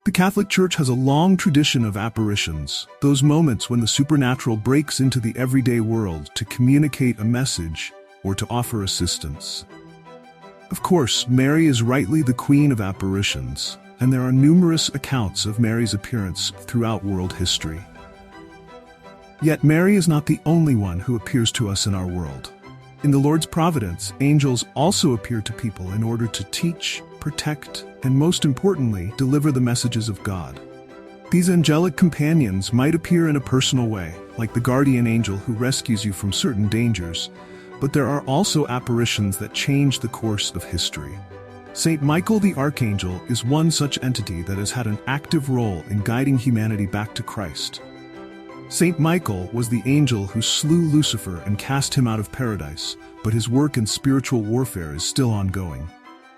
The Catholic Church has a long tradition of apparitions, those moments when the supernatural breaks into the everyday world to communicate a message or to offer assistance. Of course, Mary is rightly the queen of apparitions, and there are numerous accounts of Mary's appearance throughout world history. Yet Mary is not the only one who appears to us in our world. In the Lord's providence, angels also appear to people in order to teach, protect, and most importantly, deliver the messages of God. These angelic companions might appear in a personal way, like the guardian angel who rescues you from certain dangers, but there are also apparitions that change the course of history. Saint Michael the Archangel is one such entity that has had an active role in guiding humanity back to Christ. Saint Michael was the angel who slew Lucifer and cast him out of paradise, but his work in spiritual warfare is still ongoing.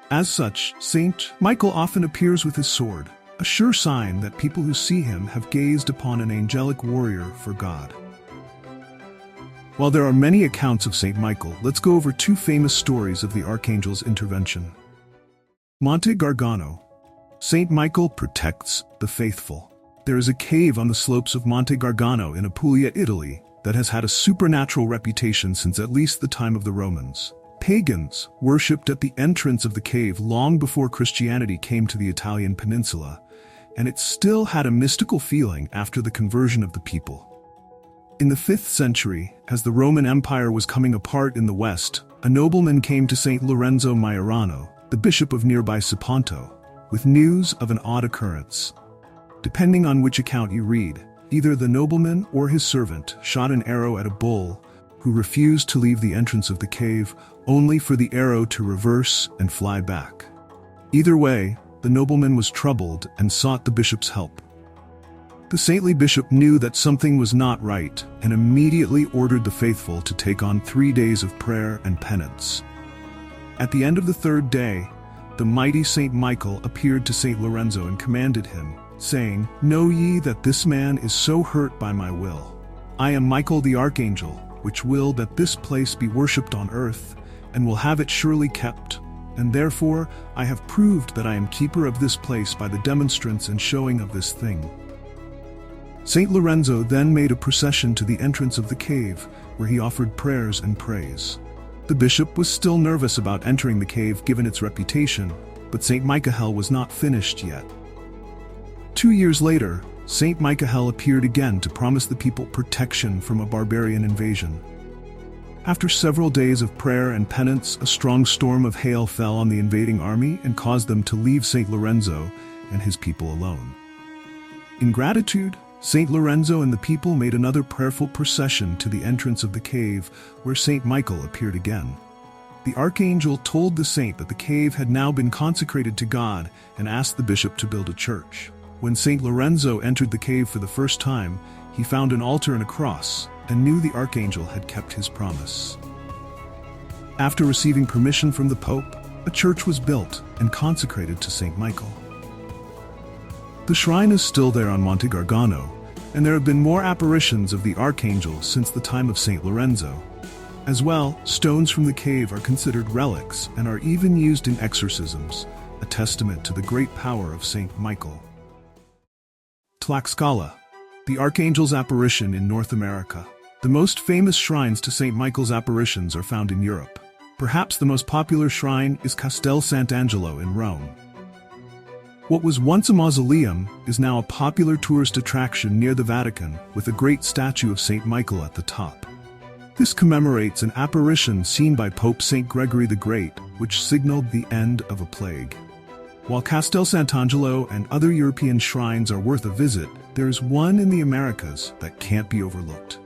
As such, Saint Michael often appears with his sword, a sure sign that people who see him have gazed upon an angelic warrior for God. While there are many accounts of Saint Michael, let's go over two famous stories of the Archangel's intervention. Monte Gargano. Saint Michael protects the faithful. There is a cave on the slopes of Monte Gargano in Apulia, Italy, that has had a supernatural reputation since at least the time of the Romans. Pagans worshipped at the entrance of the cave long before Christianity came to the Italian peninsula, and it still had a mystical feeling after the conversion of the people. In the 5th century, as the Roman Empire was coming apart in the west, a nobleman came to St. Lorenzo Maiorano, the bishop of nearby Siponto, with news of an odd occurrence. Depending on which account you read, either the nobleman or his servant shot an arrow at a bull who refused to leave the entrance of the cave, only for the arrow to reverse and fly back. Either way, the nobleman was troubled and sought the bishop's help. The saintly bishop knew that something was not right and immediately ordered the faithful to take on 3 days of prayer and penance. At the end of the 3rd day, the mighty Saint Michael appeared to Saint Lorenzo and commanded him, saying, "Know ye that this man is so hurt by my will. I am Michael the Archangel, which will that this place be worshipped on earth, and will have it surely kept. And therefore I have proved that I am keeper of this place by the demonstrance and showing of this thing." Saint Lorenzo then made a procession to the entrance of the cave, where he offered prayers and praise. The bishop was still nervous about entering the cave given its reputation, but Saint Michael was not finished yet. 2 years later, Saint Michael appeared again to promise the people protection from a barbarian invasion. After several days of prayer and penance, a strong storm of hail fell on the invading army and caused them to leave Saint Lorenzo and his people alone. In gratitude, Saint Lorenzo and the people made another prayerful procession to the entrance of the cave, where Saint Michael appeared again. The archangel told the saint that the cave had now been consecrated to God and asked the bishop to build a church. When Saint Lorenzo entered the cave for the first time, he found an altar and a cross, and knew the archangel had kept his promise. After receiving permission from the Pope, a church was built and consecrated to Saint Michael. The shrine is still there on Monte Gargano, and there have been more apparitions of the archangel since the time of Saint Lorenzo. As well, stones from the cave are considered relics and are even used in exorcisms, a testament to the great power of Saint Michael. Tlaxcala, the Archangel's apparition in North America. The most famous shrines to St. Michael's apparitions are found in Europe. Perhaps the most popular shrine is Castel Sant'Angelo in Rome. What was once a mausoleum is now a popular tourist attraction near the Vatican, with a great statue of St. Michael at the top. This commemorates an apparition seen by Pope St. Gregory the Great, which signaled the end of a plague. While Castel Sant'Angelo and other European shrines are worth a visit, there is one in the Americas that can't be overlooked.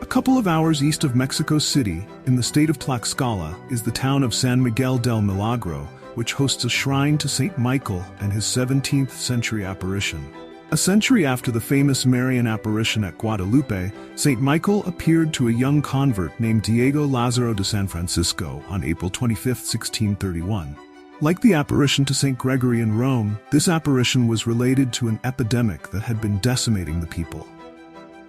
A couple of hours east of Mexico City, in the state of Tlaxcala, is the town of San Miguel del Milagro, which hosts a shrine to St. Michael and his 17th century apparition. A century after the famous Marian apparition at Guadalupe, St. Michael appeared to a young convert named Diego Lázaro de San Francisco on April 25, 1631. Like the apparition to St. Gregory in Rome, this apparition was related to an epidemic that had been decimating the people.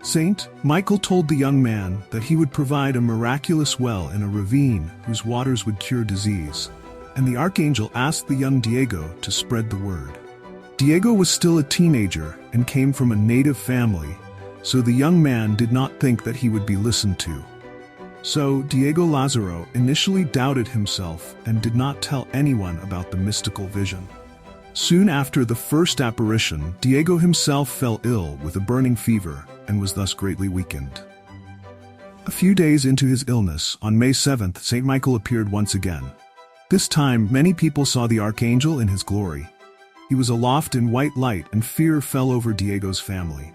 St. Michael told the young man that he would provide a miraculous well in a ravine whose waters would cure disease, and the archangel asked the young Diego to spread the word. Diego was still a teenager and came from a native family, so the young man did not think that he would be listened to. So Diego Lazaro initially doubted himself and did not tell anyone about the mystical vision. Soon after the first apparition, Diego himself fell ill with a burning fever and was thus greatly weakened. A few days into his illness, on May 7th, St. Michael appeared once again. This time, many people saw the Archangel in his glory. He was aloft in white light, and fear fell over Diego's family.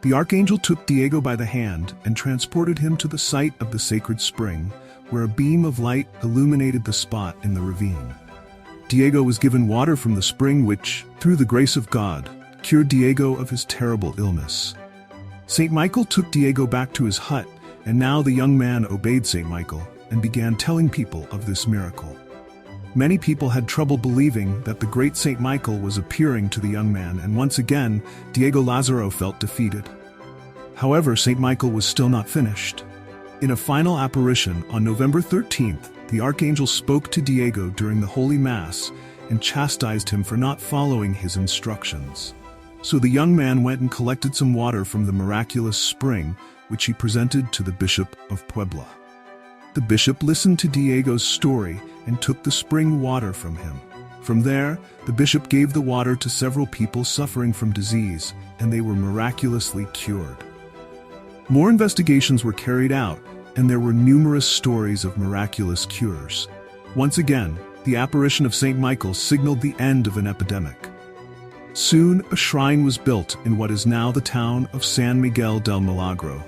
The Archangel took Diego by the hand and transported him to the site of the sacred spring, where a beam of light illuminated the spot in the ravine. Diego was given water from the spring which, through the grace of God, cured Diego of his terrible illness. St. Michael took Diego back to his hut, and now the young man obeyed St. Michael and began telling people of this miracle. Many people had trouble believing that the great St. Michael was appearing to the young man, and once again, Diego Lazaro felt defeated. However, St. Michael was still not finished. In a final apparition on November 13th, the Archangel spoke to Diego during the Holy Mass and chastised him for not following his instructions. So the young man went and collected some water from the miraculous spring, which he presented to the Bishop of Puebla. The bishop listened to Diego's story and took the spring water from him. From there, the bishop gave the water to several people suffering from disease, and they were miraculously cured. More investigations were carried out, and there were numerous stories of miraculous cures. Once again, the apparition of St. Michael signaled the end of an epidemic. Soon, a shrine was built in what is now the town of San Miguel del Milagro.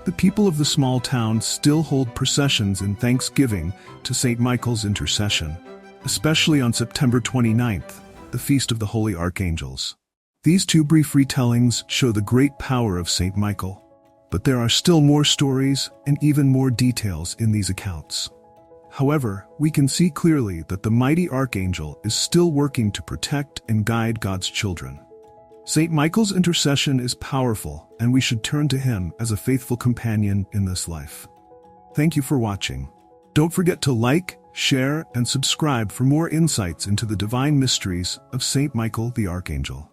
The people of the small town still hold processions in thanksgiving to St. Michael's intercession, especially on September 29th, the Feast of the Holy Archangels. These two brief retellings show the great power of St. Michael, but there are still more stories and even more details in these accounts. However, we can see clearly that the mighty Archangel is still working to protect and guide God's children. St. Michael's intercession is powerful, and we should turn to him as a faithful companion in this life. Thank you for watching. Don't forget to like, share, and subscribe for more insights into the divine mysteries of St. Michael the Archangel.